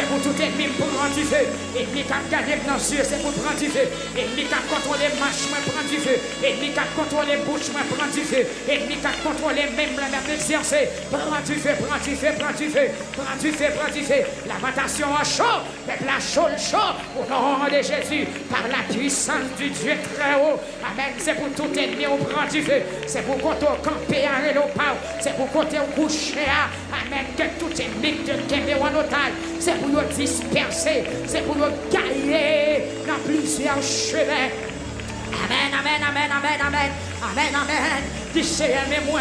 c'est pour tout ennemi pour prendre du feu. Ennemi qui a gagné dans les yeux, c'est pour prendre du feu. Ennemi qui a contrôlé marche, moi prendre du feu. Ennemi qui a contrôlé bouche, moi prendre du feu. Ennemi qui a contrôlé même la même exercer. Prends du feu, prends du feu, prends du feu. Prends du feu, prends du feu. Lamentation à chaud, peuple à chaud, chaud. Au nom de Jésus, par la puissance du Dieu très haut. Amen. C'est pour tout ennemi, on prend du feu. C'est pour qu'on camper à l'eau. C'est pour qu'on couche. Amen. Que tout ennemi de Kembe en otage. C'est pour nous disperser. C'est pour nous gagner dans plusieurs chemins. Amen, amen, amen, amen, amen. Amen, amen. Dis-c'est, mais moi.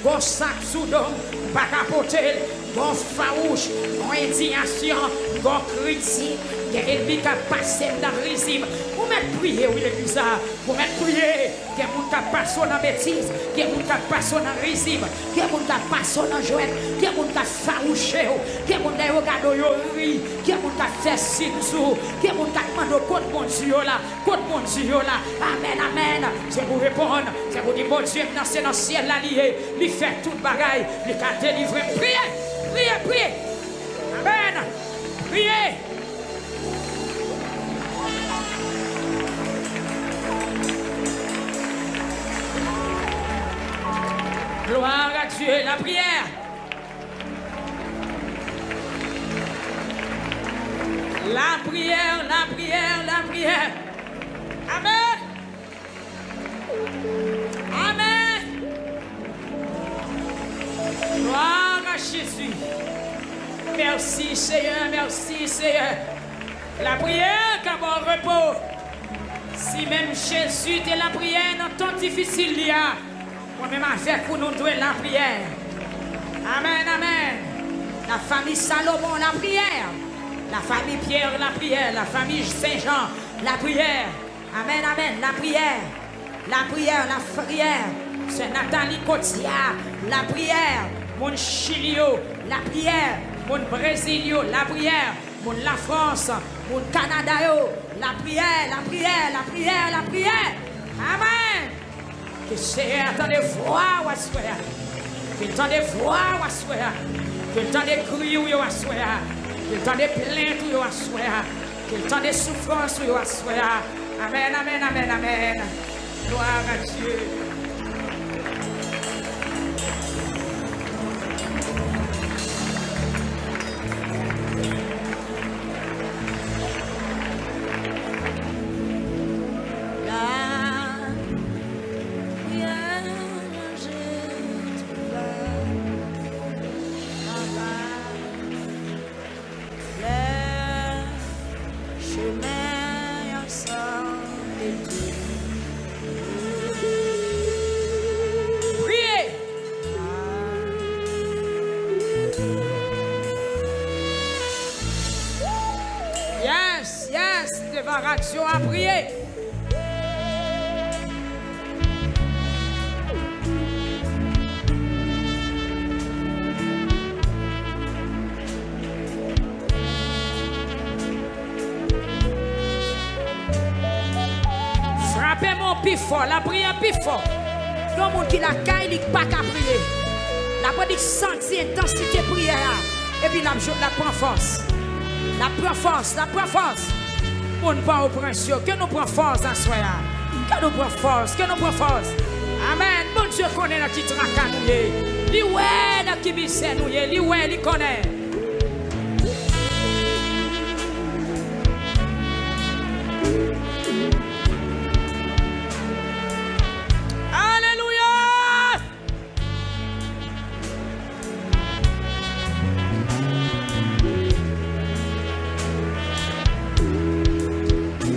Bon sac sous l'homme, pas capoter. Bon farouche, bon indignation, bon critique. Il y a ennemi qui a passé dans le régime. Vous mettez prier, oui, l'église. Vous mettez prier. Il y a des gens qui passent dans la bêtise. Il y a des gens qui passent dans le régime. Il y a des gens qui passent dans le jouet. Il y a des gens qui farouché. Il y a des gens qui regardent le riz. Il y a des gens qui fait signe. Il y a des gens qui demandent contre mon Dieu là. Contre mon Dieu là. Amen, amen. C'est pour répondre. C'est pour dire, mon Dieu, c'est dans le ciel là lié. Il fait toute bagaille. Il a délivré. Priez. Priez. Amen. Priez. Gloire à Dieu, la prière. La prière. Amen. Gloire à Jésus. Merci Seigneur. La prière qui a bon repos. Si même Jésus était la prière dans temps difficile, il y a. Moi-même avec vous, nous devons la prière. Amen. La famille Salomon, la prière. La famille Pierre, la prière. La famille Saint-Jean, la prière. Amen. La prière. C'est Nathalie Cotia, la prière. Mon Chilio, la prière. Mon Brésilio, la prière. Mon la France, mon Canada, la prière. Amen. Que c'est temps de voir ou à soir. Que le temps de voir ou à soir. Que le temps de crier ou à soir. Que le temps de plainte ou à soir. Que le temps de souffrance ou à soir. Amen. Gloire à Dieu. Action à prier. Frappez mon plus fort, la prière plus fort. Dans le monde qui la caille, il n'y a pas qu'à prier. La bonne sentir intensité prière. Et puis la prend force. La prend force. On ne pas oppression, que nous prenons force à soi. Que nous prenons force. Amen. Mon Dieu connaît notre qui traque nous. Lui ouais dans qui bisse nous. Lui ouais, lui connaît.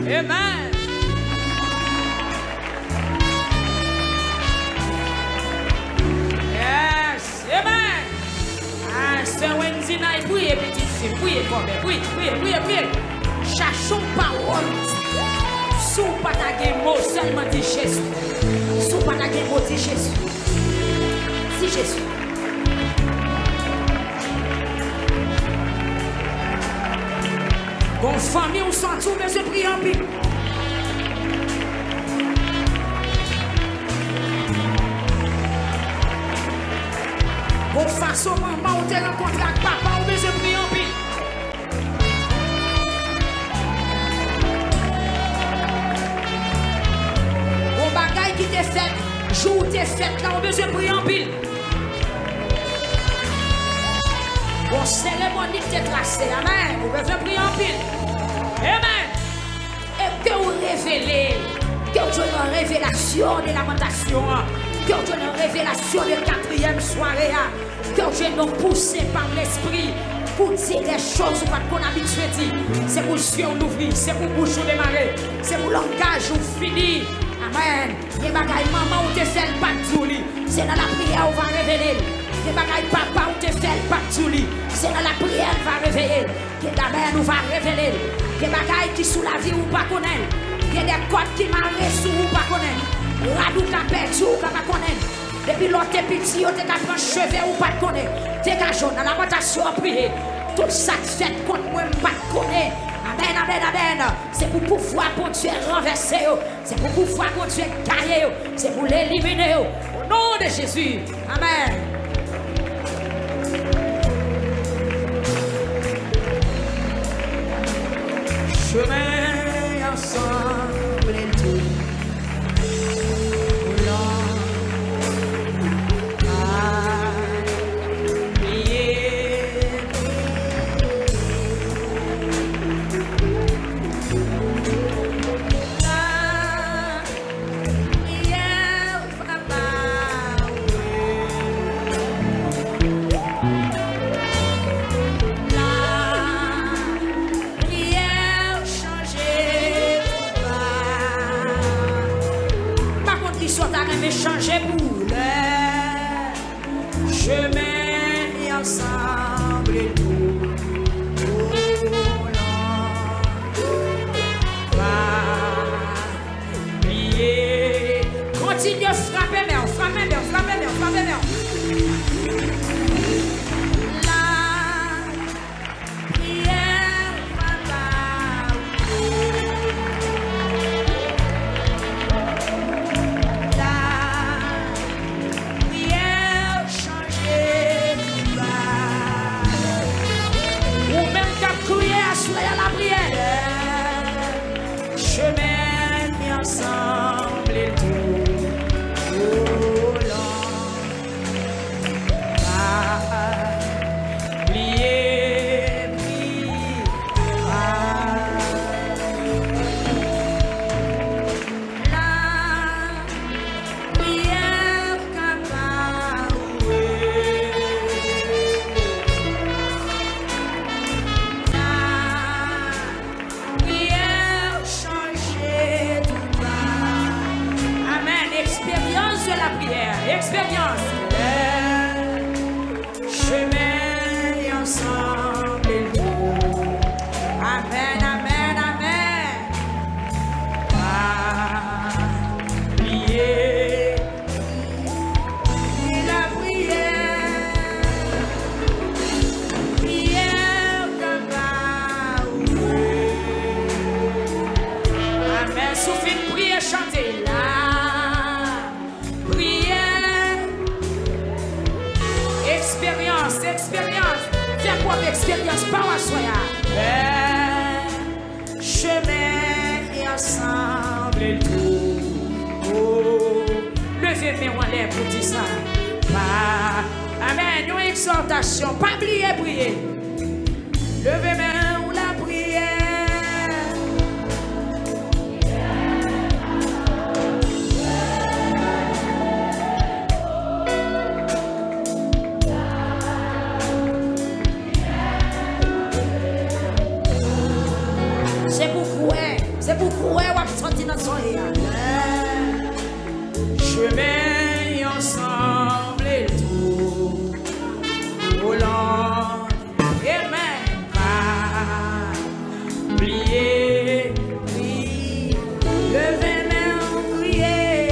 Amen. Yes. Amen. C'est Wendy Night. Priez, petite fille. Priez, priez. Cherchons parole. Sous pas ta mot, seulement dit Jésus. Sous pas ta mot, dit Jésus. Si Jésus. Bon famille, on s'en trouve, mais je prie en pile. Bon façon, maman, on te rencontre avec papa, mais je prie en pile. t'es fait là, on a besoin de prier en pile. Bon, cérémonie t'es tracée, amen. On a besoin de prier en pile. Amen. Et que vous révélez, que vous avez une révélation de lamentation, que vous avez une révélation de 4e soirée, que vous avez nous poussé par l'esprit pour dire des choses qu'on a habitué à dire. C'est pour suivre l'ouvrir, c'est pour bouche démarrer, c'est pour langage ou finir. Amen. Les bagailles maman ou te fait le pas de c'est dans la prière où va révéler. Les bagailles papa ou te fait le pas de c'est dans la prière où va révéler. Que d'amen nous va révéler. Des bagailles qui sous la vie ou pas connaître. Il y a des codes qui marrent sous ou pas connaître. Radou qui a perdu ou pas connaître. Depuis l'autre petit, on t'a pris un cheveu ou pas connaître. T'es qu'à jaune, dans la rotation à prier. Tout ça fait contre moi, pas connaître. Amen, amen, amen. C'est pour pouvoir pour Dieu renverser. C'est pour pouvoir pour Dieu tailler. C'est pour l'éliminer. Au nom de Jésus. Amen. Chemin ensemble et tout. Changer pour le chemin et ensemble et tout. Va prier. Continue à frapper, mais on frappe, mais on frappe, mais on frappe, mais on. Ensemble et tout, oh là, prier, prier, la prière capable, la prière changer. Expérience de la prière, expérience. Chemin et ensemble et tout. Amen, amen, amen. Prier, la prière, prière comme amen. Souffle une prière, chantez là. Expérience, fais quoi d'expérience par la soya. Chemin et ensemble et tout. Oh, levez mes mains en l'air pour dire ça. Amen, une exhortation, pas oublier prier. Levez mes mains ou la prière. C'est pour courir ou absorber dans son réel. Chemin ensemble et tout. Volant et même pas. Prier, prier. Levez main, prier.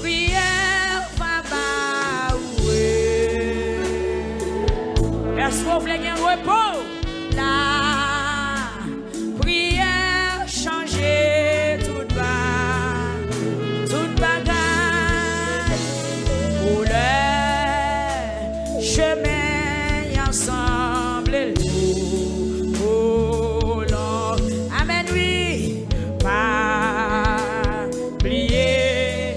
Prière, papa, oui. Est-ce que vous voulez un repos? Là. Chemin ensemble et tout, oh Lord, amen, oui, pas prier,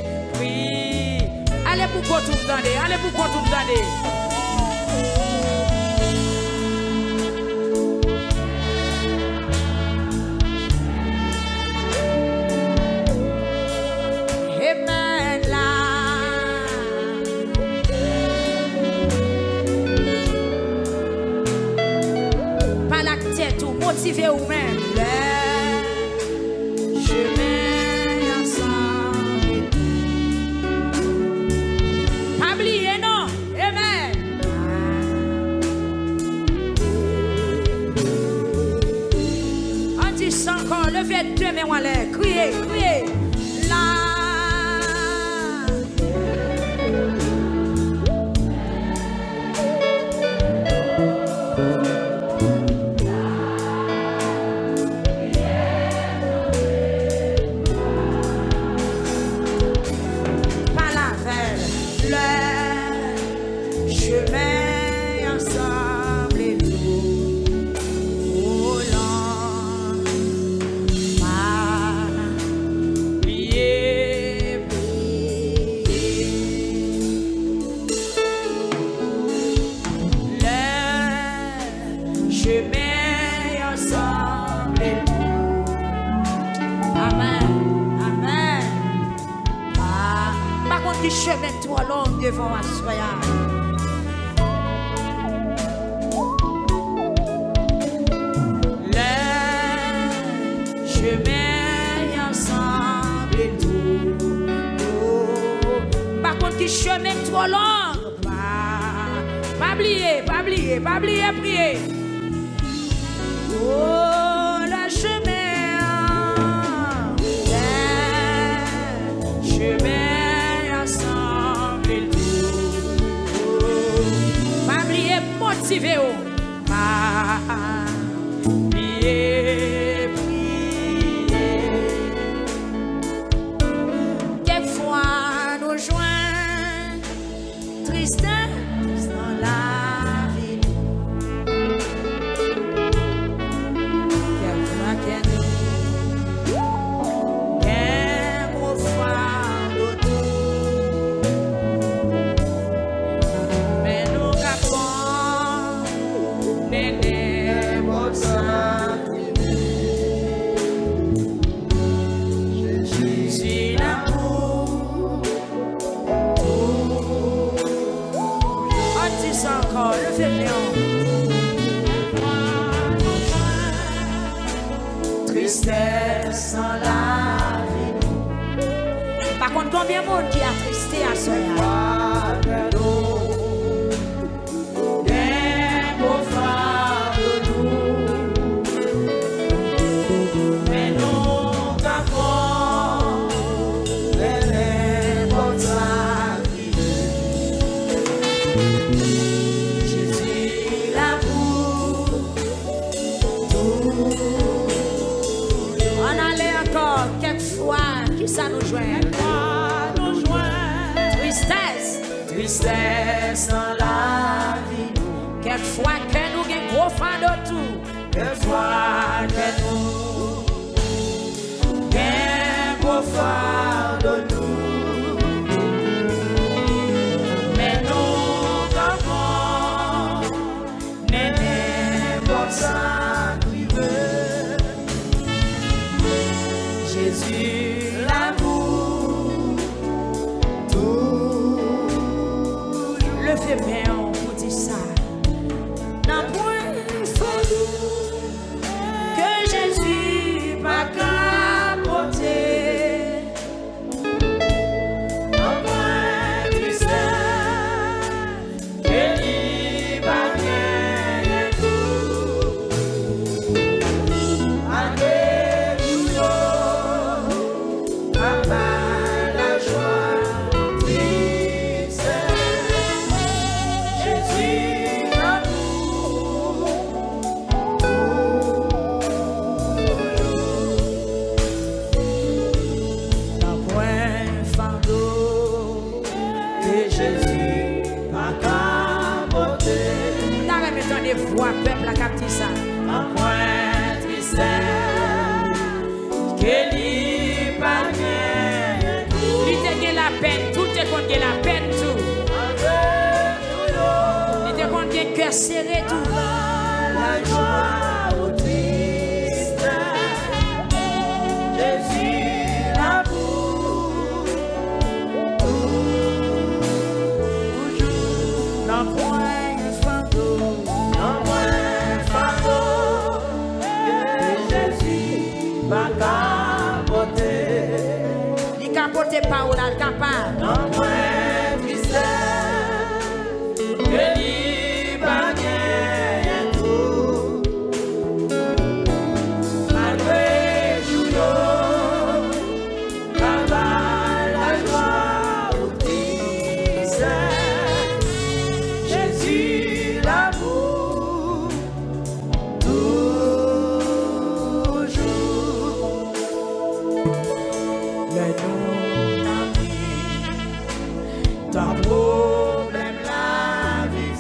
motiver ou même. Je mets ensemble. Pas oublier, non. Amen. On dit ça encore. Levez deux mains en l'air. Criez, criez. Là. Chemin trop long devant Assoya. Le chemin ensemble et tout. Par contre, qui chemin trop long. Pas oublier, pas oublier, pas oublier, prier. Oh, le chemin. Le chemin. Motivé au prier, prier. Quelquefois nous joindre tristesse dans la vie. Quelquefois qu'elle nous aime au fond de nous. Mais nous capons. Jésus l'amour. On dit ça encore, le féminin. Tristesse dans la vie. Par contre, combien de monde qui a tristé à ce ça nous joint, tristesse, tristesse dans la vie. Quelquefois que nous gagnons gros fan de tout, quelquefois que nous gagnons gros fan de tout. Mais nous avons n'importe ça qui veut. Jésus. Le fait bien, on dit ça. N'a point que Jésus m'a capoté. N'a point tristesse que lui m'a gagné tout. Alléluia, papa la joie. Voix peuple à capter ça. En point tristesse, que lui pas bien. Lui te gagne la peine, tout te compte la peine tout. Lui te compte le cœur serré tout. La joie au triste, Jésus l'amour. Dans point fardeau. porter parole à capable. Non, moi, que libre tout. Malgré jour, travail, la joie, ou disait Jésus, l'amour, toujours. Le non-ami, ton problème, la vie,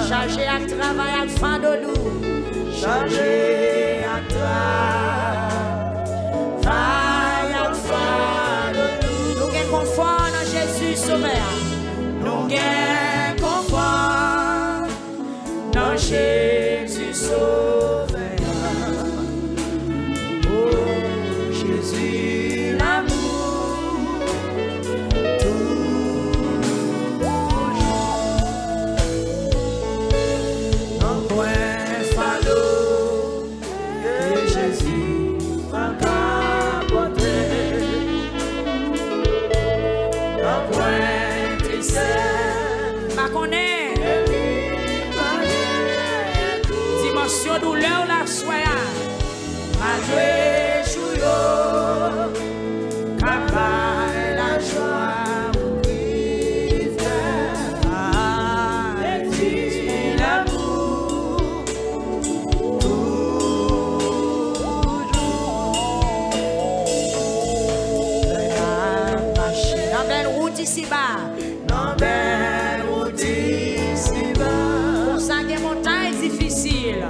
Chargé à travail à fin de nous. chargé à travail à fin de nous. Nous avons confort dans Jésus Sauveur. Nous avons confort dans Jésus Sauveur. Oh Jésus, l'amour, toujours. Non point fardeau que Jésus m'a capoté. Non point tristesse. Ma connaît. Dimension douleur la soya. Malgré jour, campagne la joie, brise, et l'amour, toujours. Dans belle route ici-bas. Dans belle route ici-bas, Pour ça, il y a des montagnes difficiles.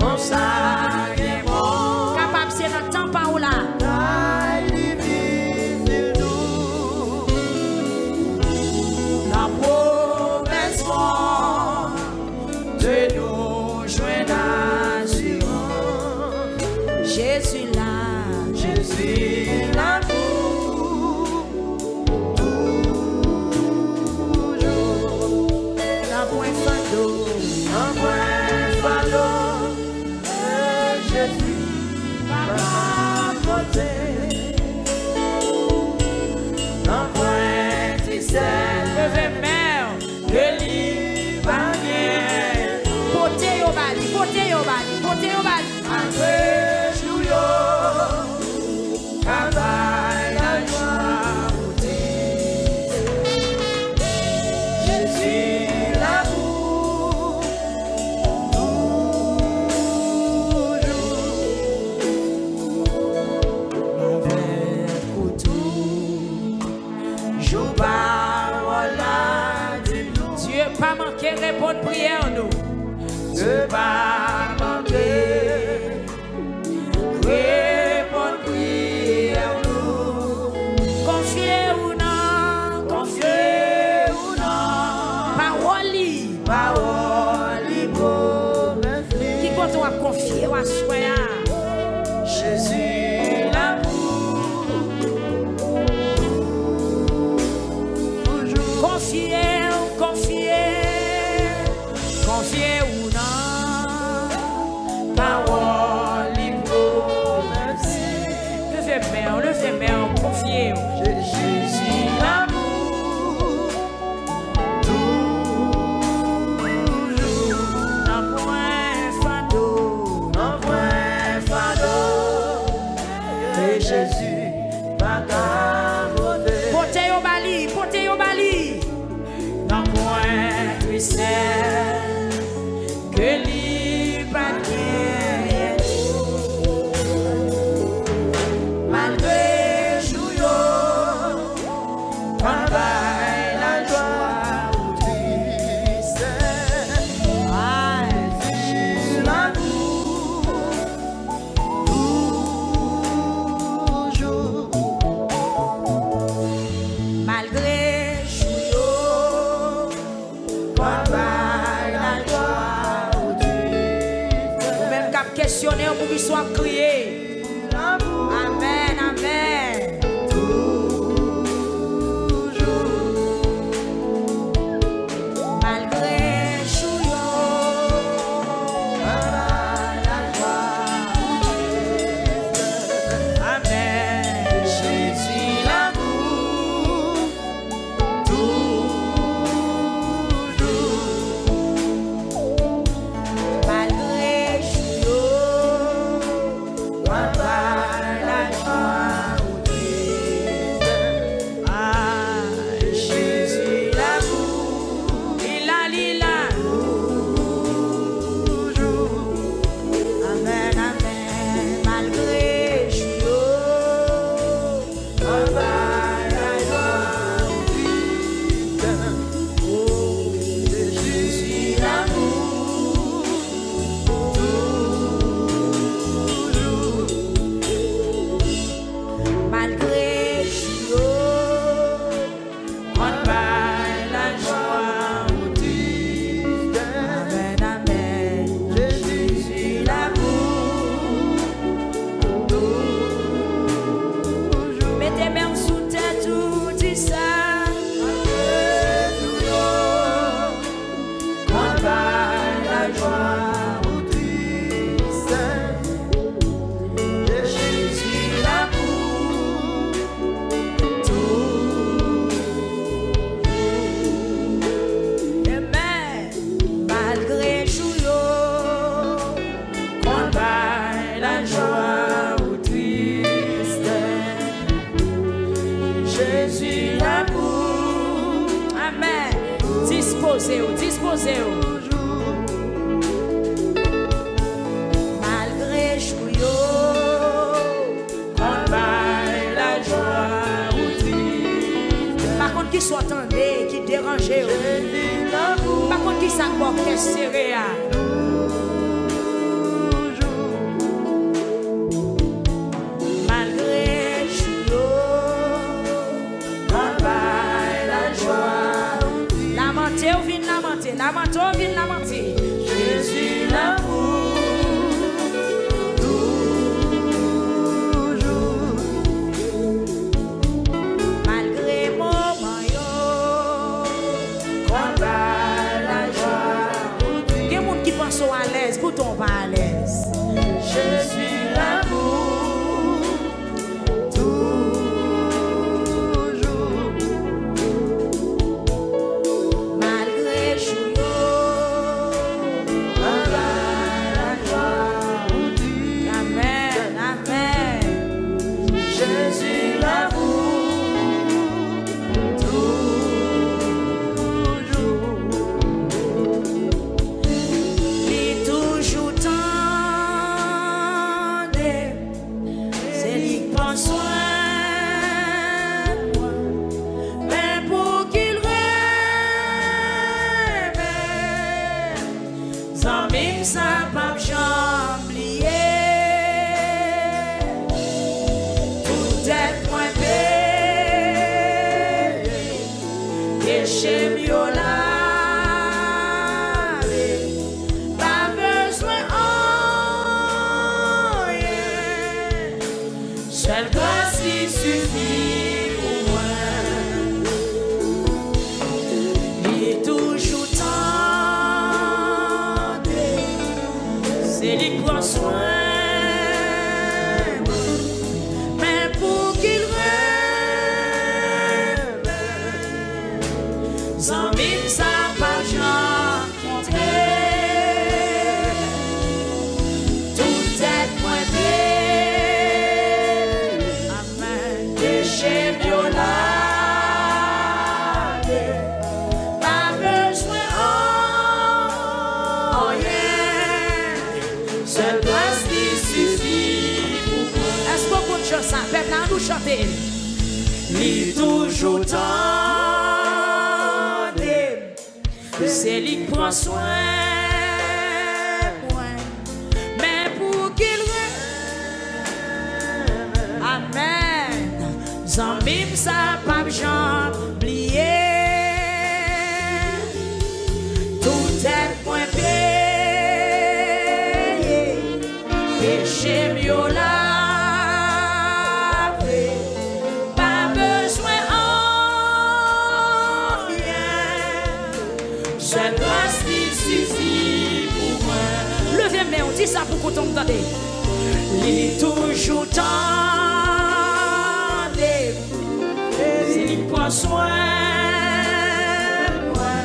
on s'agit Capable, c'est notre temps par où là. la promesse de nous joindre assurance. Jésus là. Jésus l'amour, toujours. Dans point fardeau. Un point fardeau, Jésus va porter. Un point tristesse, Levez mère. que libre. Portez au bali. Portez au bali. Portez au bali. Après jour, travail, la joie, Jésus, l'amour, toujours. Avec couteau, joue parole à Dieu. Dieu pas manqué répondre prière nous. Ne pas manquer, répondre prière nous. Confiez ou non. Confier ou non, Parole li. parole promesse. Qui compte à confier ou à soya. Jésus l'amour, toujours. Confiez ou confiez. Confiez ou non. Parole promesse. Levez mère. Confiez ou. Jésus l'amour, toujours. Dans point fardeau. Un point fardeau, et Jésus va capoter. Portez au bali. Portez au bali. Un point tristesse, que libre malgré jour, travail, la joie, ou tristesse. Jésus l'amour, toujours. Malgré Jour, travail, la joie, ou tristesse. ou même cap questionner pour qu'il soit crié. L'amour, Amen. Amen. toujours. Malgré chouyo. Travail, la joie, ou tristesse. Amen. Jésus l'amour, disposez-vous, disposez-vous. Malgré chouyo, on baille la joie ou triste. Par contre, qui soit tendé, qui dérangeait. Par contre, qui s'accorde, qui est serré. Malgré chouyo, on baille la joie ou triste. Lamenter ou vient lamenter, lamenter ou vient lamenter. Jésus l'amour, toujours. Malgré moment yo, On baille la joie ou triste. il y a des gens qui pensent à l'aise, pourtant pas à l'aise. Jésus l'amour, toujours. Malgré chouyo, On baille la joie ou triste. amen, amen. Jésus l'amour, toujours. Il toujours tendre, c'est lui qui prend soin de moi. Mais pour qu'il rêve, sans même ça, pas j'oublier. Tout est point payé, et chez Miola. Pas besoin de rien, seule grâce qui suffit pour moi. Il est toujours tendre, c'est lui qui prend soin. Mais pour qu'il rêve, sans même ça, pas j'en compter. Tout est pointé, amen. Déchet violade, pas besoin de rien, seule grâce qui suffit pour moi. Est-ce qu'on compte sur ça? Peuple, là, nous chanter. Il est toujours tendre, c'est lui qui prend soin de moi. Mais pour qu'il rêve, amen. Sans même ça, pas j'en oublier. Tout est point payé, péché mieux lavé. Pas besoin de rien, seule grâce qui suffit pour moi. Levez main, on dit ça pour qu'on t'entende. Il est toujours tendre, c'est lui qui prend soin de moi.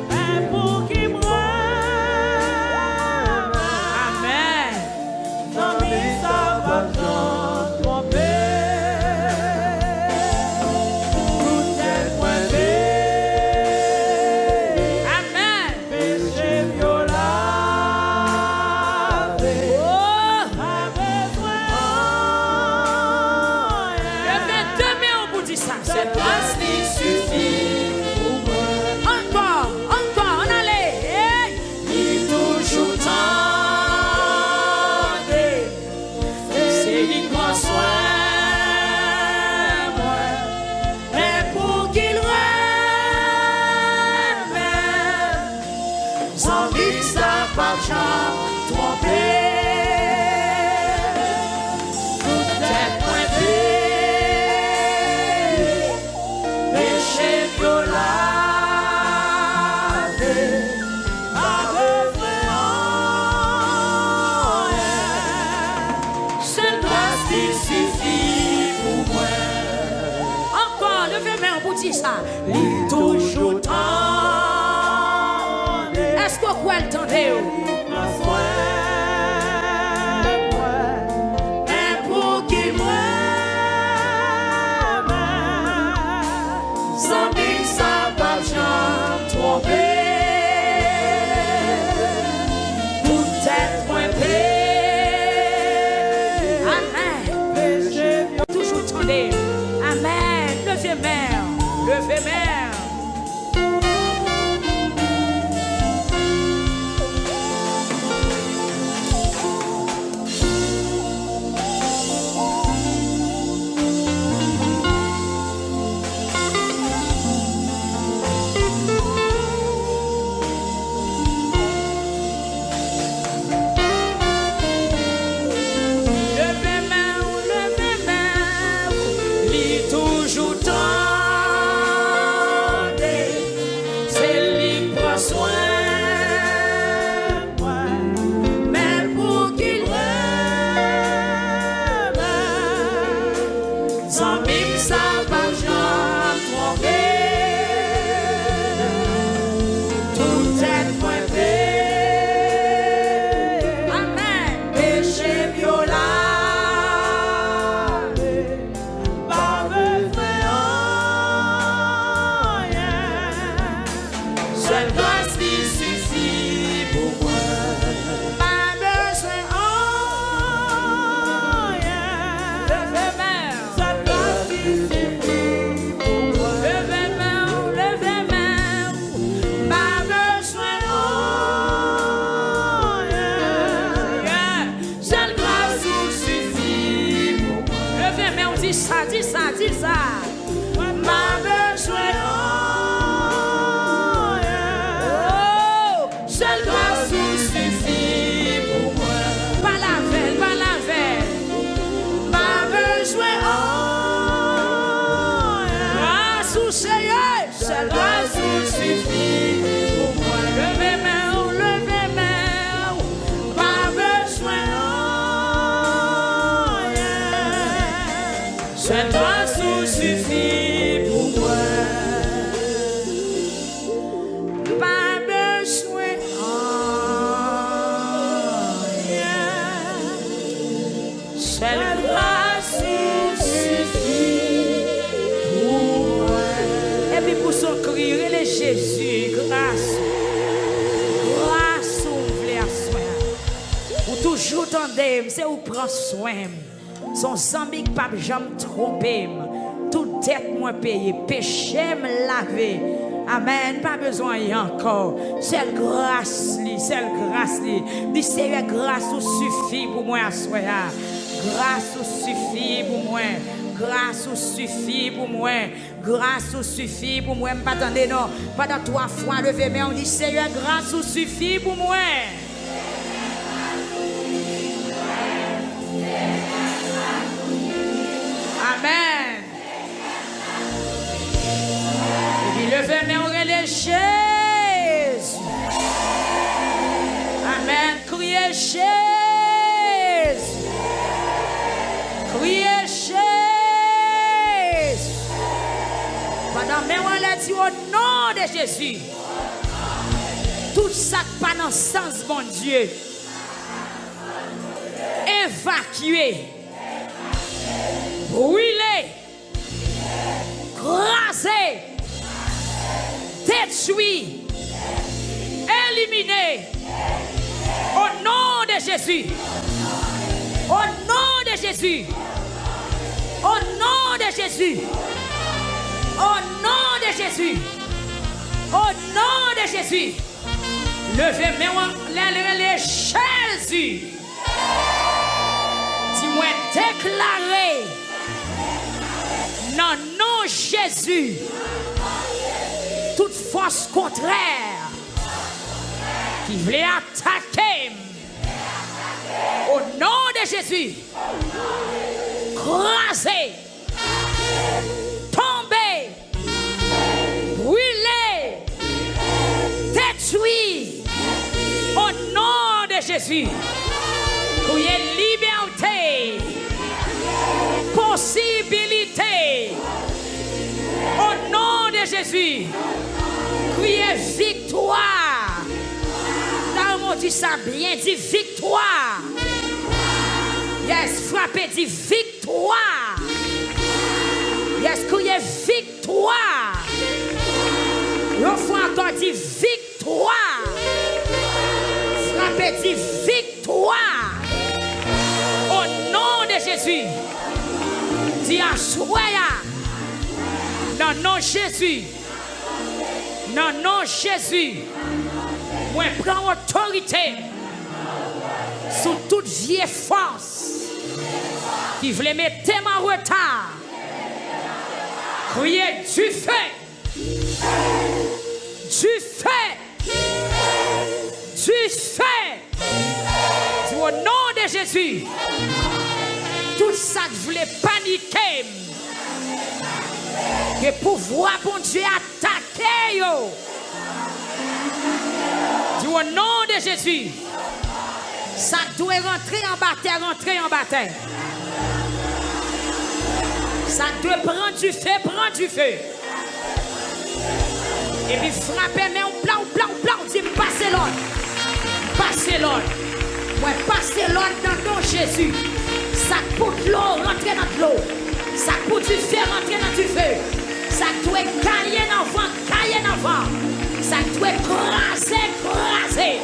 Mais pour qu'il me rêve, amen. Sans lui, ça va s'en tromper. Tout est point payé. Amen. Péché violade. Oh, Pas besoin de rien. levez deux mains au bout de ça. Cette grâce qui suffit pour moi. Encore, encore, on allait. Hey. Il est toujours tendre, C'est lui qui prend soin de moi. Mais pour qu'il rêve, sans lui ça pas j'en tromper. Tout est point payé, péché violade. Pas besoin de rien, seule grâce qui suffit pour moi. encore, levez main au bout de ça. Il est toujours tendre, Est-ce que vous entendez? prends soin de moi. Mais pour qu'il m'aime, sans lui ça pas j'en tromper. dis ça, dis ça, dis ça. Pas besoin seul grâce suffit pour moi. Pas la veille, pas la veille. Pas besoin Grâce au Seigneur, seul grâce suffit pour moi. levez main, levez main. Pas besoin seul grâce suffit pour moi. Pas besoin seul grâce suffit pour moi. Et puis pour son cri, les Jésus, grâce. Grâce ou vle à soin. Ou toujours tandem, c'est où prend soin. Son sambi pas jamais trompé. Toute tête moins payée, péché me laver. Amen, pas besoin y encore. C'est grâce li, c'est grâce li. Dis Seigneur, grâce ou suffit pour moi à soir. Grâce ou suffit pour moi. Grâce ou suffit pour moi. Grâce ou suffit pour moi. Pas attendez non. Pendant 3 fois levé mais on dit Seigneur, grâce ou suffit pour moi. Amen. Et puis levez mais on relève Jésus. Amen. Criez Jésus. Criez Jésus. Pendant mais on l'a dit au nom de Jésus. Tout ça pas dans le sens, bon Dieu. Évacué. Brûlé. Crasé. Détruit. Éliminé. Au nom de Jésus. Au nom de Jésus. Au nom de Jésus. Au nom de Jésus. Au nom de Jésus. Levez moi les Jésus. Dis-moi déclarer. Non, non, Jésus. Toute force contraire qui voulait attaquer. Au nom de Jésus. Crasé. Tombé. Brûlé. Détruit. Au nom de Jésus. Qu'il y ait liberté. Possibilité. Au nom de Jésus. Qu'il y ait victoire. Dans mon dit ça bien, dit victoire. Yes, frappez, dit victoire. Yes, qu'il y ait victoire. Une fois encore, dit victoire. Frappez, dit victoire. Au nom de Jésus. Dis à Soya. Non, non, Jésus. Non, non, Jésus. Moi, prends autorité sur toute vieille force qui voulait mettre en retard. Criez du feu. Du feu. Du feu. Au nom de Jésus. Tout ça que voulait paniquer. Que pouvoir bon Dieu attaquer yo. Dis au nom de Jésus. Ça doit rentrer en bataille, rentrer en bataille. Ça doit prendre du feu, prendre du feu. Et puis frapper, mais on blanc, dis passez l'autre. Passez l'autre. Ouais, passez l'autre dans ton Jésus. Ça pour l'eau, rentrer dans l'eau. Ça pour du feu, rentrer dans du feu. Ça doit cailler dans le vent, cailler dans le vent. Ça doit craser, craser.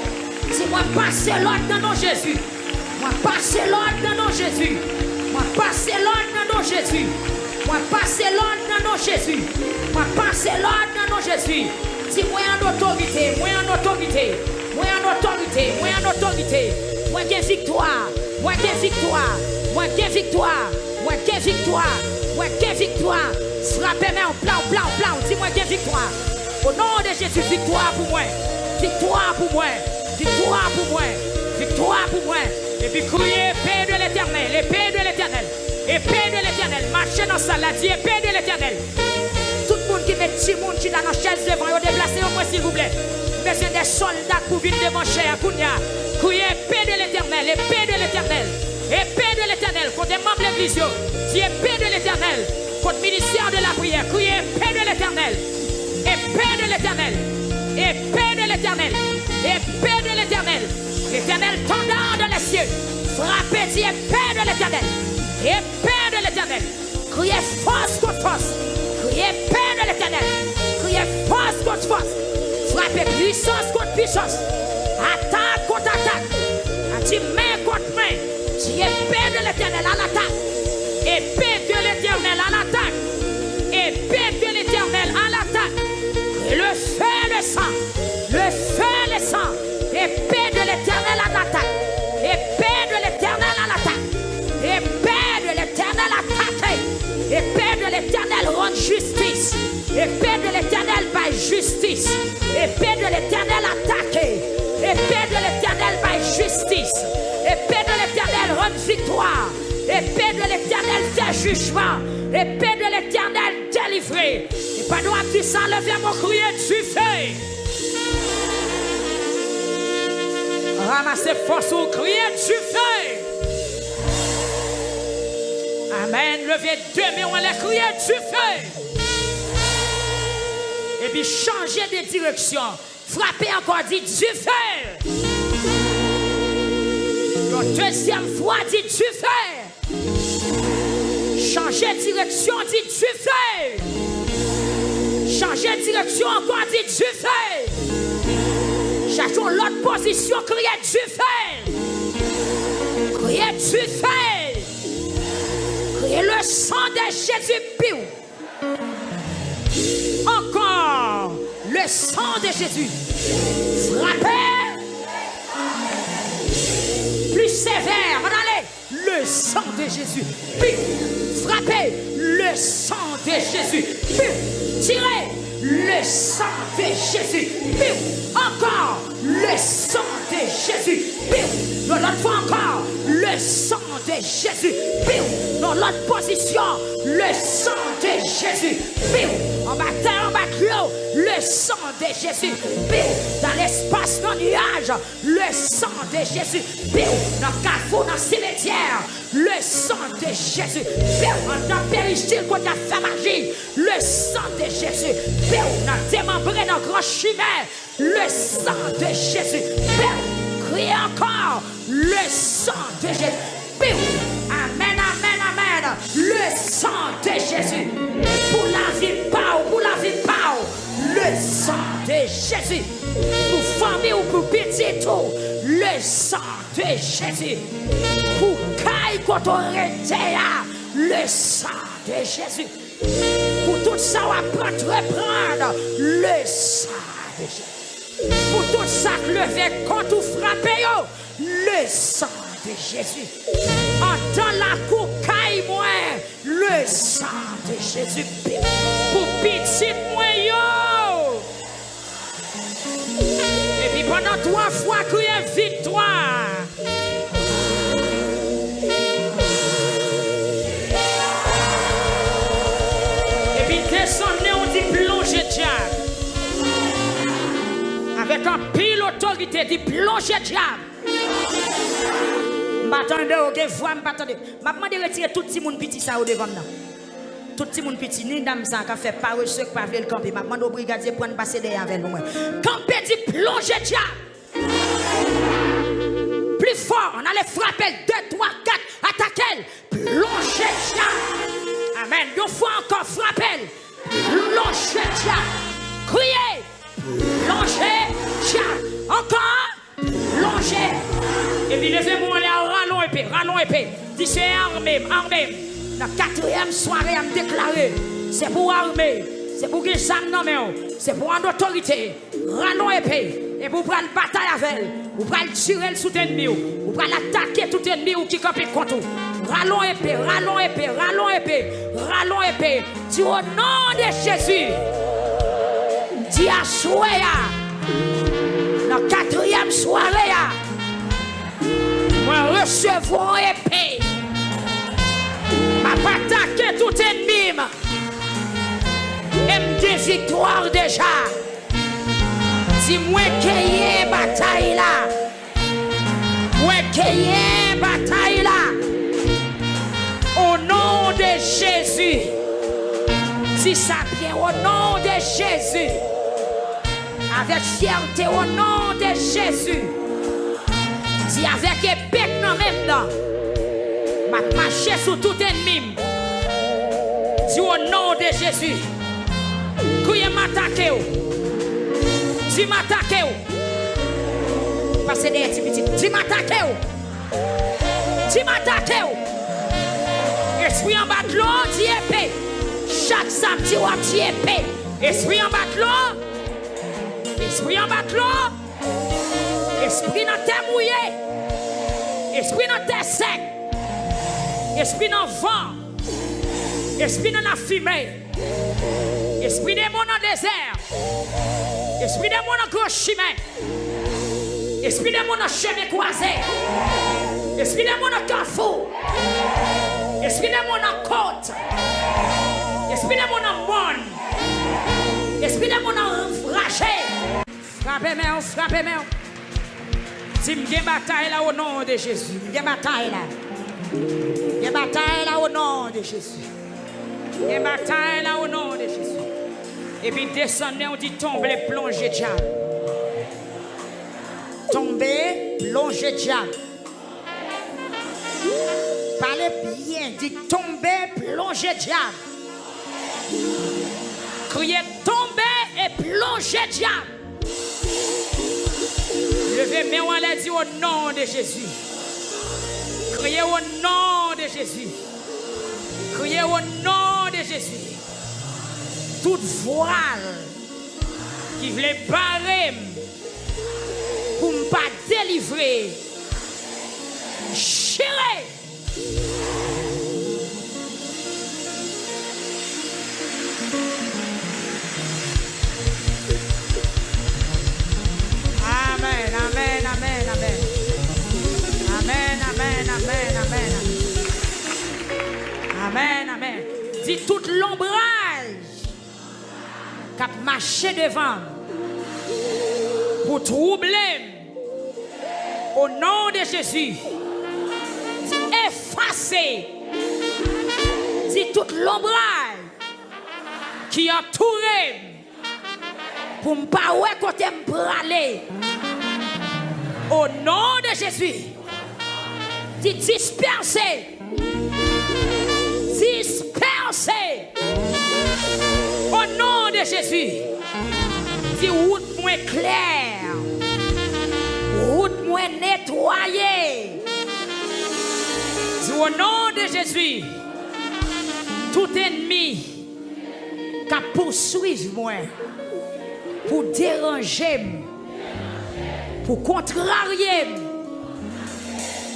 Dis-moi, passez l'autre dans ton Jésus. Moi, passez l'autre dans ton Jésus. Moi, passez l'autre dans ton Jésus. Moi, passez l'autre dans ton Jésus. Moi, passez l'autre dans ton Jésus. Dis-moi en autorité, moi en autorité. Moi en autorité, moi en autorité. Moi qui victoire, moi qui victoire, moi qui victoire. Moi, quelle victoire. Moi, quelle victoire. Frappez-moi en plan. Dis-moi quelle victoire. Au nom de Jésus, victoire pour moi. Victoire pour moi. Victoire pour moi. Victoire pour moi. Et puis criez épée de l'éternel. Épée de l'éternel. Épée de l'éternel. Marchez dans ça, là, dit épée de l'éternel. Tout le monde qui met petit monde qui est dans la chaise devant, déplacez-moi s'il vous plaît. Mais c'est des soldats pour venir devant cher. Criez épée de l'éternel. Épée de l'éternel. Épée de l'éternel. Contre les membres de l'église, dit épée de l'éternel. Contre le ministère de la prière. Criez épée de l'éternel. Épée de l'éternel. Épée de l'éternel. Épée de l'éternel. L'éternel tendant dans les cieux. Frappez, dit épée de l'éternel. Épée de l'éternel. Criez force contre force. Criez épée de l'éternel. Criez force contre force. Frappez puissance contre puissance. Attaque contre attaque. Dit main contre main. Dit épée de l'éternel à l'attaque. Épée de l'éternel à l'attaque. Épée de l'éternel à l'attaque. Le feu, le sang. Le feu, le sang. Épée de l'éternel à l'attaque. Épée de l'éternel à l'attaque. Épée de l'éternel attaqué. Épée de l'éternel rend justice. Épée de l'éternel by justice. Épée de l'éternel attaqué. Épée de l'éternel by justice. Épée de l'éternel rend victoire. Épée de l'éternel fait jugement. Épée de l'éternel délivré. Et pas nous qui s'enlève mon crier du feu. Ramassez force au crier du feu. Amen. Levez deux mains, on les crier du feu. Et puis changez de direction. Frappez encore, dit du feu. Une deuxième fois, dit du feu. Changez de direction, dit du feu. Changez de direction, encore, dit du feu. Cherchons l'autre position, criez du feu. Criez du feu. Criez le sang de Jésus. Encore le sang de Jésus. Frappez. Plus sévère. Allez. Le sang de Jésus. Frappez. Le sang de Jésus. Tirez. Le sang de Jésus. Encore le sang de Jésus. L'autre fois encore le sang de Jésus. Dans l'autre position, le sang de Jésus. En bataille, en baclo, le sang de Jésus. Dans l'espace, dans le nuage, le sang de Jésus. Dans le carrefour, dans le cimetière, le sang de Jésus. Dans le péristyle, quand tu as fait magie, le sang de Jésus. Dans démembré, dans le grand chimère, le sang de Jésus. Criez encore le sang de Jésus. Amen, amen, amen. Le sang de Jésus. Pour la vie, pour la vie, le sang de Jésus. Pour famille ou pour petit tout, le sang de Jésus. Pour caille quand on le sang de Jésus. Pour tout ça, on va reprendre le sang de Jésus. Pour tout ça, lever quand on frappe, le sang de Jésus. En dans la cour, caille moi, le sang de Jésus. Pour petit moi, yo. Et puis pendant 3 fois, criez victoire. Et puis descendez, on dit plongez diable. Avec un pile autorité, dit plongez diable. M'attendez, ok, voix, m'attendez. M'a demandé de retirer tout le monde petit ça au devant là. Tout le monde petit, ni dame ça qui fait pas reçu pas le camper. M'a demandé au brigadier pour passer derrière avec nous. Camper dit plongez diable. Plus fort, on allait frapper 2, 3, 4, attaquer. Plongez diable. Amen. 2 fois encore frapper. Plongez diable. Criez. Plongez diable. Encore. Plongez. Et puis levez-moi les rallons épée. Dis c'est armé. La 4e soirée à me déclarer. C'est pour armer. C'est pour que ça non mais c'est pour en autorité. Rallons épée. Et pour prendre bataille avec elle. Ou pral tirer sous ennemi ou pral attaquer tout ennemi ou qui campe contre vous. Rallons épée, rallons épée, rallons épée, rallons épée. Dis au nom de Jésus. Dis à Soya. Dans la 4e soirée, moi recevoir épée. Ma pas attaquer tout ennemi. Et me victoire déjà. Dis-moi qu'il y a une bataille là. Moi qu'il y a une bataille là. Au nom de Jésus. Si ça vient au nom de Jésus. Avec fierté au nom de Jésus. Dis avec épée dans même là. Ma marcher sur tout ennemi. Dis au nom de Jésus. Criez m'attaquer. Dis m'attaquer. Passez derrière petit. Dis m'attaquer. Dis m'attaquer. Esprit en bas de l'eau, dis épée. Chaque samedi, on dit épée. Esprit en bas de l'eau. Esprit en bas de l'eau. Esprit dans terre mouillée. Esprit dans terre sec. Esprit dans le vent. Esprit dans la fumée. Esprit des mots dans le désert. Esprit des mots dans le gros chemin. Esprit des mots dans le chemin croisé. Esprit des mots dans le carrefour. Esprit des mots dans la côte. Esprit des mots dans le monde. Esprit des mots dans le ragé. Frappez-moi, frappez-moi. Si il y a une bataille là au nom de Jésus. Il y a une bataille là. Il y a une bataille là au nom de Jésus. Il y a une bataille là au nom de Jésus. Et puis descendez, on dit tomber, plonger diable. Tomber, plonger diable. Parlez bien, dit tomber, plonger diable. Criez tomber et plonger diable. Levez mes mains, on a dit au nom de Jésus. Criez au nom de Jésus. Criez au nom de Jésus. Toute voile qui voulait barrer pour ne pas délivrer, chéré. Amen, amen, amen, amen. Amen, amen, amen, amen. Amen, amen. Dis toute l'ombrage qui a marché devant pour troubler au nom de Jésus. Dis effacer. Dis toute l'ombrage qui a entouré pour ne pas côté me praler. Au nom de Jésus. Dis disperser. Disperser. Au nom de Jésus. Dis route moins claire. Route moins nettoyée. Dis au nom de Jésus. Tout ennemi qui poursuive moi. Pour déranger, pour contrarier,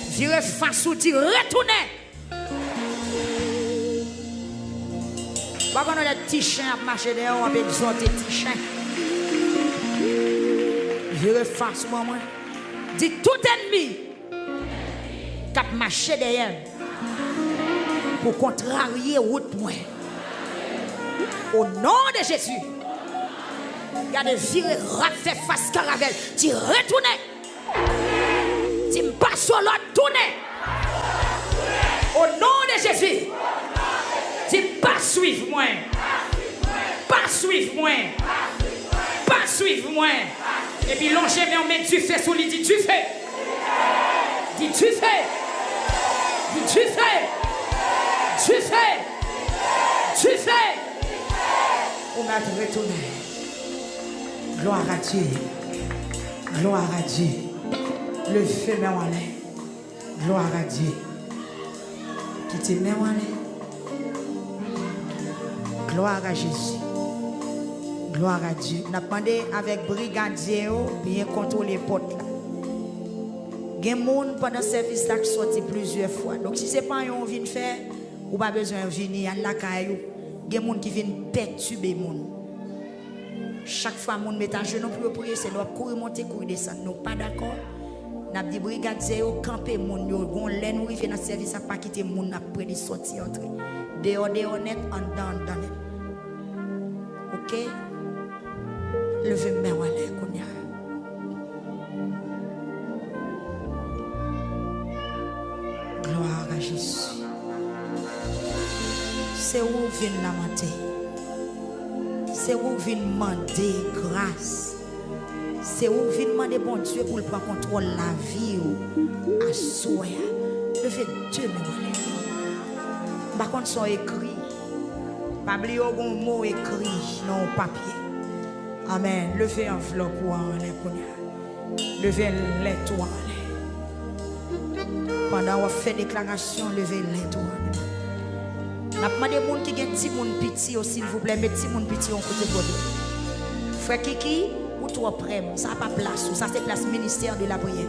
virer face ou dire retournez. Pas qu'on a des petits chiens à marcher dehors, on a besoin de petits chiens. Virer face moi. Dit tout ennemi qui a marché derrière pour contrarier route moi. Au nom de Jésus. Regardez, virer, raffer face caravelle. Tu retournez. Tu me passes sur l'autre, tournez. Au nom de Jésus. Tu pas suivre moi. Pas suivre moi. Pas suivre moi. Et puis longez, mais on met du fais sur lui. Dis tu fais. Dis tu fais. Dis tu fais. Tu fais. Tu fais. On va te retourner. Gloire à Dieu. Gloire à Dieu. Le feu met en l'air. Gloire à Dieu. Qui te met en l'air. Gloire à Jésus. Gloire à Dieu. On a demandé avec brigadier bien contrôler les portes. Il y a des gens pendant le service qui sont sortis plusieurs fois. Donc si ce n'est pas un qui vient faire, ou pas besoin de venir à la caillou. Il y a des gens qui viennent perturber les gens. Chaque fois que les gens mettent un genou pour prier, c'est leur courir, monter, courir, descendre. Nous pas d'accord. Nous avons dit brigade zéro, camper les gens. Nous avons dit nous dans le service, pas quitter les gens après de sortir, entrer. Dehors, net, en dedans, net. Ok? Levez-moi à l'air, Kounia. Gloire à Jésus. C'est où vient lamenter. C'est où vient demander grâce. C'est où vient demander bon Dieu pour prendre contrôle de la vie ou à soi. Levez Dieu même. Par contre, sont écrits. Pas oublier un mot écrit dans le papier. Amen. Levez enveloppe ou en l'air. Levez l'étoile. Pendant qu'on fait déclaration, levez l'étoile. N'a pas demandé gens qui ont petit monde petit s'il vous plaît, mettez petit monde petit en côté pour vous. Frère Kiki, ou toi prêt, ça n'a pas place, ça c'est place ministère de la prière.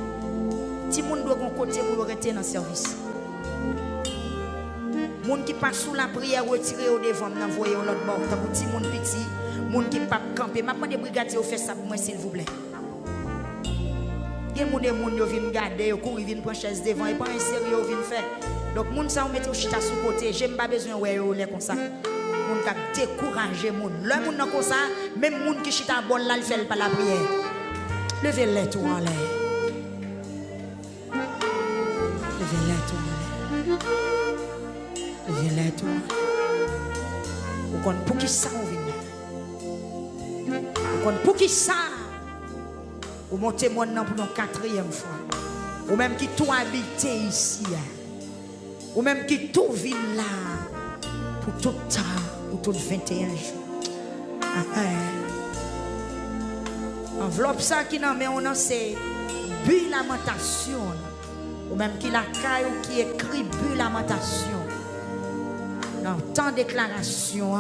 Petit monde doit un côté pour rester dans le service. Moun qui passe sous la prière retiré au devant, m'envoyer l'autre bord, tant que petit monde petit, moun qui pas camper, m'a demandé brigadier faire ça pour moi s'il vous plaît. Il y a des gens qui viennent garder, qui viennent prendre chaise devant, et pas un sérieux qui viennent faire. Donc, les gens qui mettent au chita sous côté, je n'ai pas besoin de faire comme ça. Les gens qui découragent les gens. Les gens comme ça, même les gens qui chita bon là, ils ne font pas la prière. Levez-les tout en l'air. Levez-les tout en l'air. Levez-les tout en l'air. Vous connaissez pour qui ça on vient. Vous connaissez pour qui ça. Vous montez mon nom pour une quatrième fois. Ou même qui tout habite ici. Ou même qui tout vit là. Pour tout temps. Pour tout 21 jours. Enveloppe ça qui n'a mais on a c'est but lamentation. Ou même qui la caille ou qui écrit but lamentation. Dans tant de déclarations.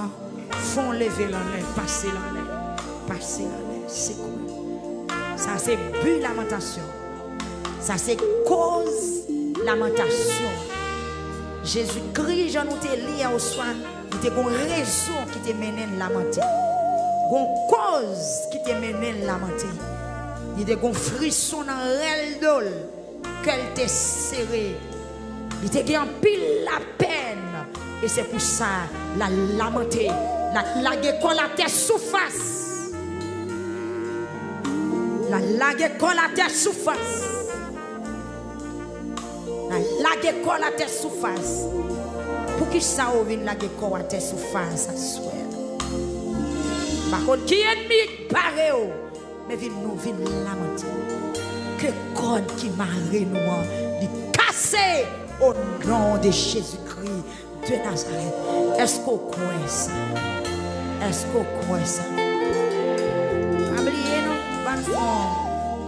Font lever l'air. Passer l'air. Passer l'air. C'est quoi? Ça c'est but lamentation. Ça c'est cause lamentation. Jésus-Christ, j'en ai lié au soir. Il y a une raison qui te mène à lamenter. Une cause qui te mène à lamenter. Il y a un frisson dans l'elle d'ol qu'elle te serré. Il te gagne pile la peine. Et c'est pour ça la lamenter. La guécolle à tes surface. La lague colle à tes surface. La lague colle à tes surface. Pour qui ça ou vient lague colle à tes surface à soi. Par contre, qui ennemi paré mais vient nous vient lamenter. Que code qui marre nous dit casser au nom de Jésus-Christ de Nazareth. Est-ce qu'on croit ça? Est-ce qu'on croit ça?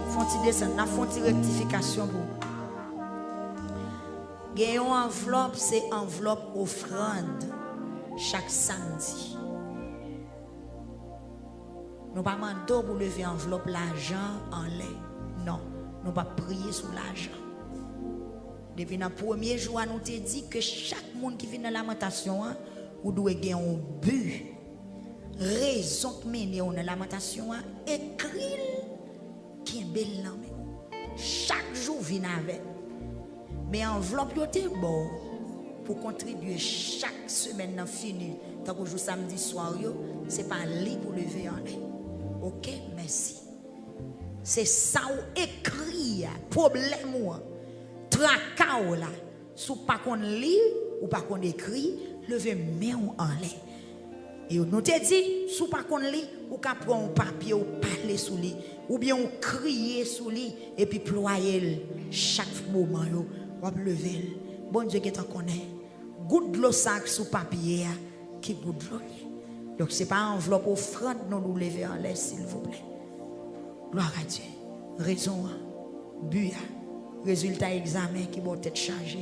Font-ils descendre, la font-ils rectification pour. Gagnons enveloppe, c'est enveloppe offrande chaque samedi. Nous ne pas demander pour lever enveloppe l'argent en lait. Non, nous ne pas prier sur l'argent. Depuis le premier jour, nous te dit que chaque monde qui vient dans la lamentation, vous devez gagner un but. Raison que mène dans la lamentation, écrit qui est belle là. Chaque jour vient avec. Mais enveloppe est bon pour contribuer chaque semaine dans fini. Tant que jour samedi soir, c'est pas libre pour lever en l'air. Ok, merci. C'est ça ou écrit, problème ou tracao là. Si pas qu'on lit ou pas qu'on écrit, levez main en l'air. Et nous te dit, si pas qu'on lit, ou qu'à prendre un papier ou parler sous lui, ou bien on crier sous lui, et puis ployer chaque moment, on va lever. Bon Dieu qui t'en connaît. Goutte de l'eau sac sous papier, qui goutte de l'eau. Donc ce n'est pas enveloppe offrande, nous lever en l'air, s'il vous plaît. Gloire à Dieu. Raison, but, résultat examen qui vont être chargé,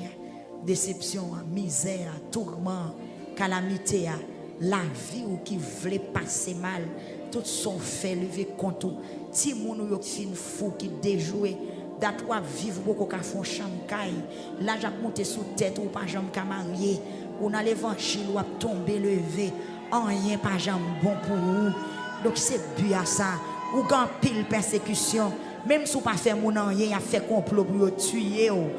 déception, misère, tourment, calamité, la vie ou qui voulait passer mal, tout son fait lever contre tout. Si mon yo fin fou qui déjoué, date ou vivre beaucoup qu'à fond chambre caille là j'ai monté sous tête ou pas jambe qu'à marier ou dans l'évangile ou a tomber levé rien pas jambe bon pour vous donc c'est but à ça ou grand pile persécution même si ou pas faire mon rien a fait complot pour tuer ou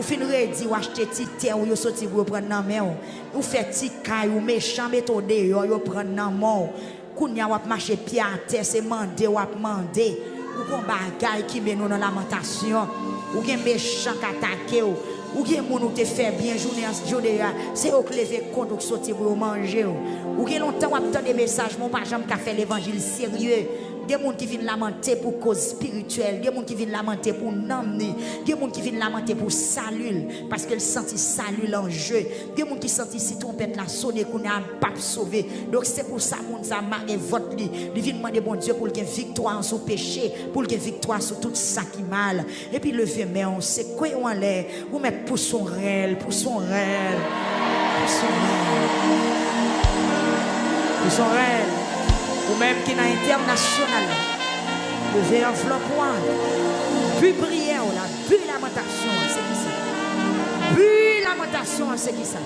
fin redi ou acheter ti terre ou sorti pour prendre dans main ou fait ti caille ou méchant méthode yo prendre dans mort kounya wap marcher pied à terre c'est mandé ou mandé ou kon bagay qui mène nous dans lamentation ou gen méchant attaquer ou gen moun ou te fait bien journée c'est au lever compte ou sorti pour manger ou gen longtemps ou attend des messages mon pas jamais ka fait l'évangile sérieux des gens qui viennent lamenter pour cause spirituelle, des gens qui viennent lamenter pour n'emmener, des gens qui viennent lamenter pour salut, parce qu'elle sentit salut en jeu, des gens qui sentent si trompette la sonne qu'on a pas sauvé. Donc c'est pour ça moun ça marque vote li. Li vient demander bon Dieu pour qu'il y ait victoire sur péché, pour qu'il y ait victoire sur tout ça qui mal. Et puis lever mais on sait quoi en l'air, ou mettre pour son réel, pour son réel. Pour son réel. Pour son réel. Ou même qui est international, levez enveloppe, puis prière, puis lamentation, c'est qui ça? Puis lamentation, c'est qui ça?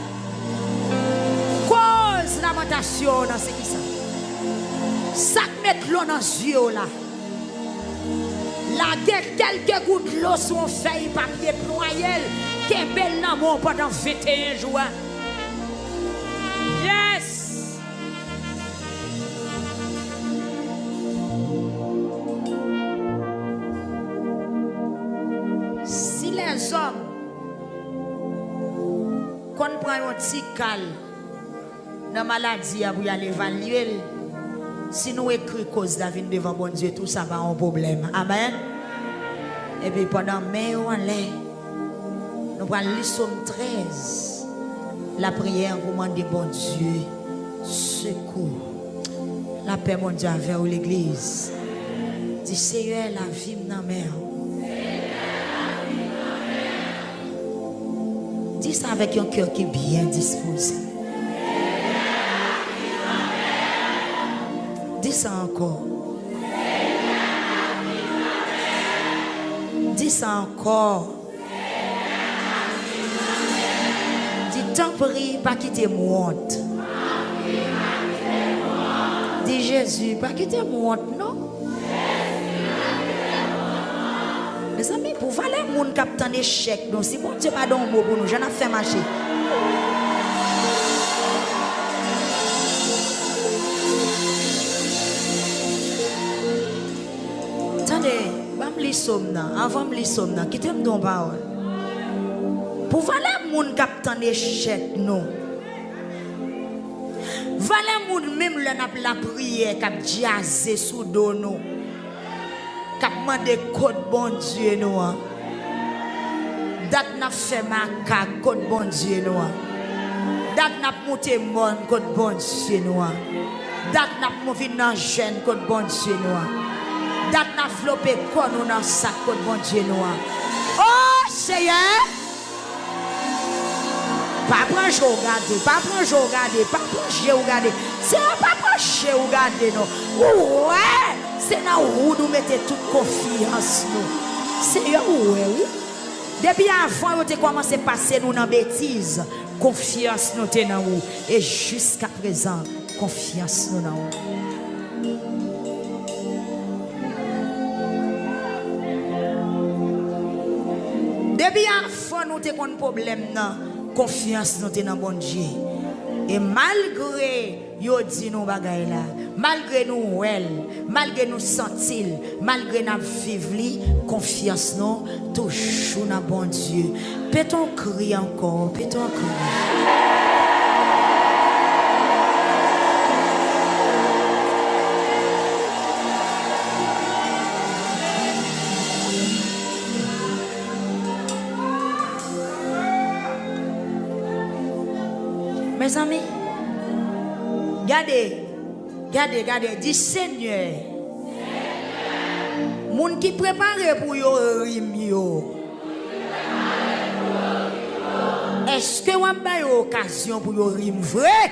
Cause lamentation, c'est qui ça? Ça met l'eau dans les yeux là. La guerre, quelques gouttes d'eau sur feuille papier ployel, qui est belle l'amour pendant 21 jours. Yes! Les hommes, quand on prend un petit calme dans la maladie pour aller évaluer, si nous écrivons cause d'avenir devant bon Dieu, tout ça va un problème. Amen. Et puis pendant mai ou en l'air, nous prenons le Somme 13, la prière pour demander bon Dieu, secours. La paix mon Dieu vers l'église. Dis Seigneur, la vie dans mer. Dis ça avec un cœur qui est bien disposé. Dis ça encore. Dis ça encore. Dis tant prie, pas quitter moi. Dis Jésus, pas quitter moi, non? Mes amis, pour valer moun captain échec, donc si bon Dieu pas don mot pour nous, j'en ai fait marcher. Attendez, je lis somme avant de lire somme quittez-moi don parole. Pour valer moun captain échec, non. Valer moun même le n'a la prière cap jaser sous dos nous. Cap mande code bon Dieu nous. Dat n'a fait ma code bon Dieu nous. Dat n'a monté mon code bon Dieu nous. Dat n'a mouvi dans jeune code bon Dieu nous. Dat n'a flopé code nous dans sac code bon Dieu nous. Oh Seigneur. Pas prendre je regarder, pas prendre je regarder, pas prendre je regarder. C'est pas prendre je regarder non. Ouais. C'est là où nous mettons toute confiance. C'est là où, oui. Depuis avant, nous avons commencé à passer nous dans bêtises. Confiance nous est dans où. Et jusqu'à présent, confiance nous dans où. Depuis avant, nous avons un problème. Confiance nous est dans bon Dieu. Et malgré yo dit nous bagay là, malgré nous well, malgré nous sentir, malgré nous vivre, confiance nous toujours dans bon Dieu. Peut-on crier encore, peut-on crier. Mes amis, regardez, dis Seigneur, moun qui prépare pour yo rim yo. Est-ce que vous avez une occasion pour yo rim vrai?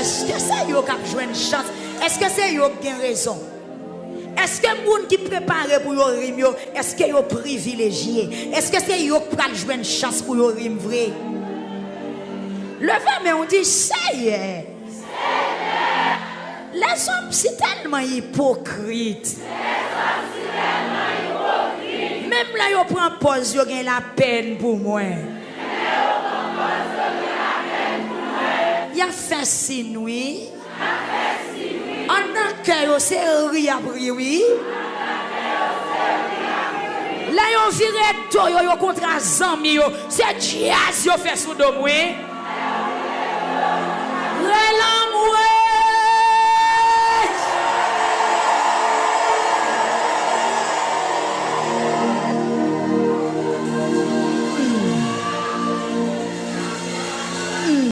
est-ce que c'est yo qui a joué une chance? Est-ce que c'est yo qui a raison? Est-ce que les gens qui préparent pour yo rime yo, est-ce que yo privilégié? Est-ce que c'est yo qui a joué une chance pour yo rime vrai? Levez mais on dit Seigneur. Les hommes sont tellement hypocrites. Même là, ils prennent pause, ils ont la peine pour moi. Il a fait si nuit. En un cœur, c'est rire, oui. Là, ils ont viré tout, ils ont contre un zami, c'est jazz, ils ont fait sous de moi.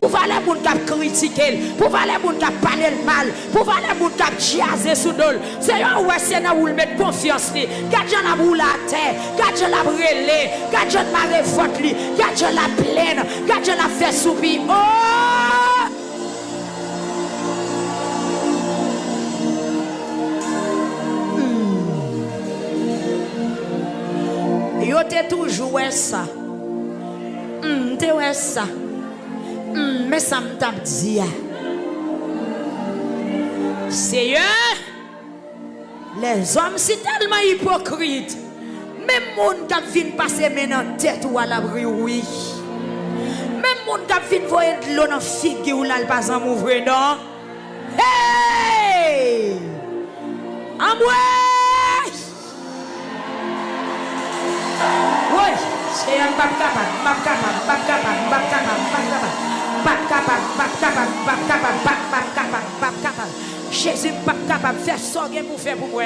Pour voir les gens qui critiquent, pour voir les gens qui parlent mal, pour voir les gens qui jaser sous d'ol. C'est un ouais, là où il met confiance. Quand j'en ai roulé à terre, quand j'en ai brûlé, quand j'en ai maré faute, quand j'en ai pleine, quand j'en ai fait soupir. Oh! Yo t'es toujours ça. T'es ouais ça. Mais ça me tape dit. Seigneur, les hommes sont tellement hypocrites. Même monde qui vient passer maintenant tête ou à l'abri, oui. Même monde qui vient voir de l'eau dans la figure ou là, le pas en m'ouvrir, non? Hey! En moi! Oui, c'est un Jésus n'est pas capable de faire ça pour faire pour moi.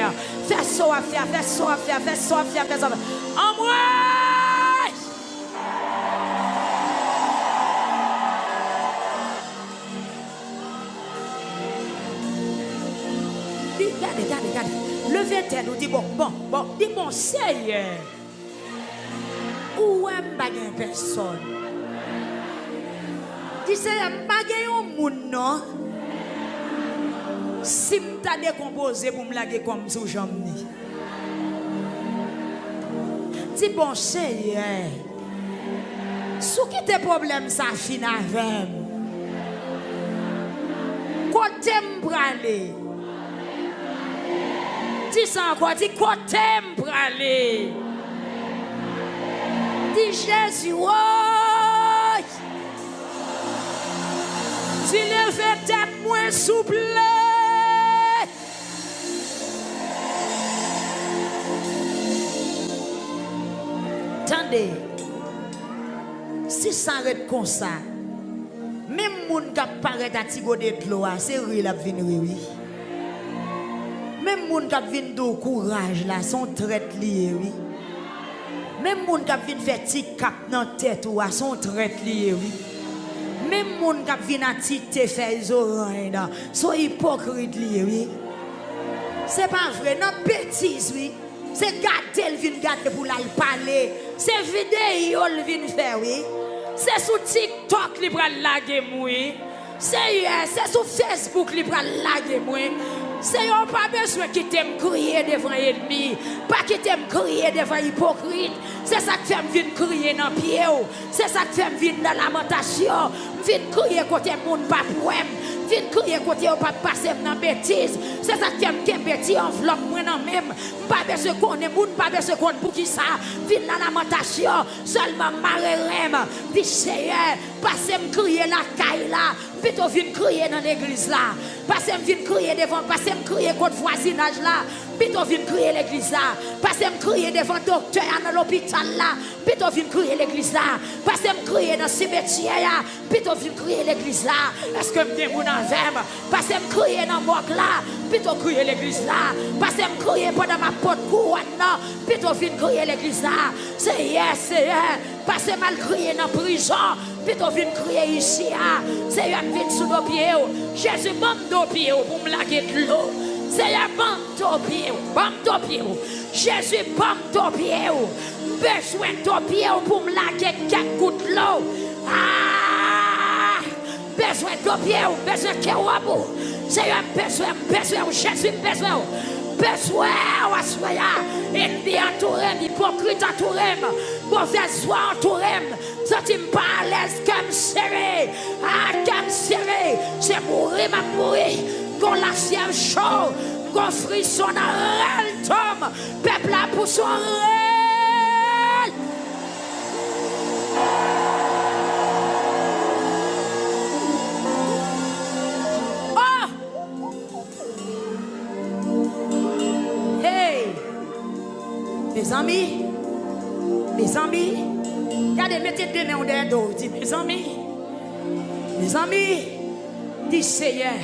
Faire ça à faire, faire ça à faire, faire ça à faire, faire ça à faire. En moi! Regardez. Levez tête, nous dit bon, dis bon, Seigneur. Où est ma personne? Dis Seigneur, ma monde non? Si je t'ai décomposé pour me laguer comme sous jambe. Dis bon Seigneur, sous qui tes problèmes ça finit avec? Côté m'bralé. Dis ça encore, dis côté m'bralé. Dis Jésus, oh! Dis levez tête moins souple. Attendez, si ça arrête comme ça, même les gens qui paraissent à tigoder de l'eau, c'est vrai la venir, oui. Même les gens qui viennent de courage, là, sont traite liés, oui. Même les gens qui viennent faire petit cap dans la tête, sont traite liés, oui. Même les gens qui viennent à titer faire les oreilles, sont hypocrites liés, oui. C'est pas vrai, non, bêtise, oui. C'est garder, il vient garder pour la parler. C'est vidéo, il vient faire, oui. C'est sur TikTok, il va laguer, oui. C'est sur Facebook, il va laguer, oui. C'est pas besoin qui t'aime crier devant l'ennemi, pas qui t'aime crier devant l'hypocrite. C'est ça qui fait me venir crier dans le pied. C'est ça qui fait me venir dans lamentation. Je viens crier côté monde pas pour je viens crier côté pas passer dans bêtise. C'est ça qui fait me bêtise enveloppe moi non même. Pas besoin qu'on est monde, pas besoin qu'on pour qui ça. Viens dans lamentation, seulement marrem. Dis Seigneur, passez me crier la caille là. Plutôt viens crier dans l'église là. Passez me viens crier devant, passez me crier contre voisinage là. Plutôt viens crier l'église là. Passez me crier devant docteur dans l'hôpital là. Plutôt viens crier l'église là. Passez me crier dans le cimetière là. Plutôt viens crier l'église là. Est-ce que me mon envers? Passez me crier dans morgue là. Plutôt crier l'église là. Passez me crier pendant ma porte couronne là. Plutôt viens crier l'église là. C'est yes. Passez mal crier dans prison. Plutôt viens crier ici. C'est un vite sous nos pieds. Jésus bande nos pieds pour me laguer de l'eau. C'est un bande ton pied. Jésus bande ton pied. Besoin de ton pied pour me laguer quelques gouttes de l'eau. besoin de pied, besoin de cœur. C'est un besoin, Jésus, besoin. Besoin, et dit entouré, hypocrite entouré, mauvaise foi entouré, ça ne pas à l'aise comme serré, comme serré, c'est mourir, qu'on la fièvre chaud, qu'on frisson à réel tombe, peuple là pour son réel. Mes amis, regardez, mettez deux mains derrière le dos. Dis, mes amis, dis Seigneur,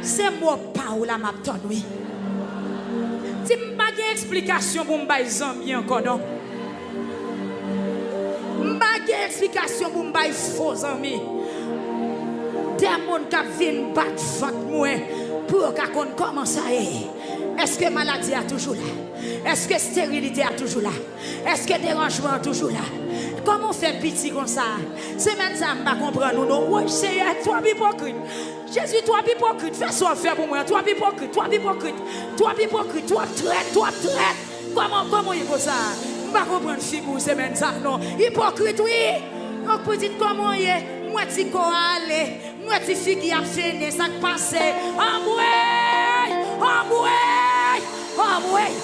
c'est moi parole à ma tonne, oui. Si je n'ai pas d'explication pour mes amis encore, non. Je n'ai pas d'explication pour mes faux amis. Des gens qui viennent battre moi pour qu'on commence à y. Est-ce que maladie est toujours là? Est-ce que stérilité est toujours là? Est-ce que dérangement est toujours là? Comment on fait petit comme ça? C'est même ça, je ne comprends pas. Non, oui, c'est toi hypocrite. Jésus, toi hypocrite. Fais ce qu'on fait pour moi. Toi hypocrite, toi hypocrite. Toi hypocrite, toi traite, toi traite. Comment il faut ça? Je ne comprends pas figure, c'est même ça. Non, hypocrite, oui. Donc, vous dites comment il est? Moi, tu peux aller. Moi, tu fais qui a fait ça passe. En moi.